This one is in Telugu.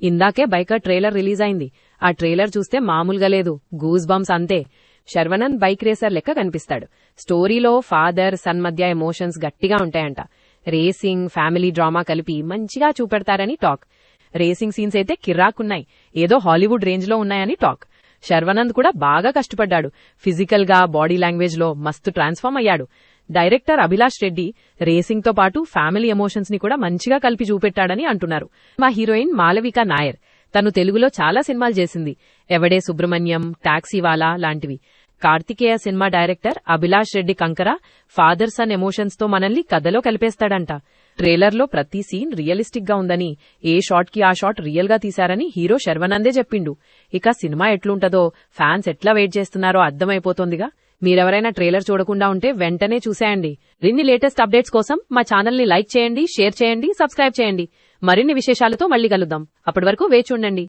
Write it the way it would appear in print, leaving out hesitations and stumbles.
ఇందాకే బైకర్ ట్రైలర్ రిలీజ్ అయింది. ఆ ట్రైలర్ చూస్తే మామూలుగా లేదు, గూస్ బంప్స్ అంతే. శర్వనంద్ బైక్ రేసర్ లెక్క కనిపిస్తాడు. స్టోరీలో ఫాదర్ సన్ మధ్య ఎమోషన్స్ గట్టిగా ఉంటాయంట. రేసింగ్, ఫ్యామిలీ డ్రామా కలిపి మంచిగా చూపెడతారని టాక్. రేసింగ్ సీన్స్ అయితే కిర్రాకున్నాయి, ఏదో హాలీవుడ్ రేంజ్ లో ఉన్నాయని టాక్. శర్వనంద్ కూడా బాగా కష్టపడ్డాడు. ఫిజికల్ గా, బాడీ లాంగ్వేజ్ లో మస్తు ట్రాన్స్ఫార్మ్ అయ్యాడు. డైరెక్టర్ అభిలాష్ రెడ్డి రేసింగ్ తో పాటు ఫ్యామిలీ ఎమోషన్స్ ని కూడా మంచిగా కలిపి చూపెట్టాడని అంటున్నారు. మా హీరోయిన్ మాలవిక నాయర్, తను తెలుగులో చాలా సినిమాలు చేసింది. ఎవడే సుబ్రహ్మణ్యం, టాక్సీవాలా లాంటివి. కార్తికేయ సినిమా డైరెక్టర్ అభిలాష్ రెడ్డి కంకర ఫాదర్ సన్ ఎమోషన్స్ తో మనల్ని కథలో కలిపేస్తాడంట. ట్రైలర్ లో ప్రతి సీన్ రియలిస్టిక్ గా ఉందని, ఏ షాట్ కి ఆ షాట్ రియల్ గా తీశారని హీరో శర్వనందే చెప్పిండు. ఇక సినిమా ఎట్లుంటదో, ఫ్యాన్స్ ఎట్లా వెయిట్ చేస్తున్నారో అర్థమైపోతోందిగా. మీరెవరైనా ట్రైలర్ చూడకుండా ఉంటే వెంటనే చూసేయండి. మరిన్ని లేటెస్ట్ అప్డేట్స్ కోసం మా ఛానల్ ని లైక్ చేయండి, షేర్ చేయండి, సబ్స్క్రైబ్ చేయండి. మరిన్ని విశేషాలతో మళ్ళీ కలుద్దాం. అప్పటి వరకు వేచి ఉండండి.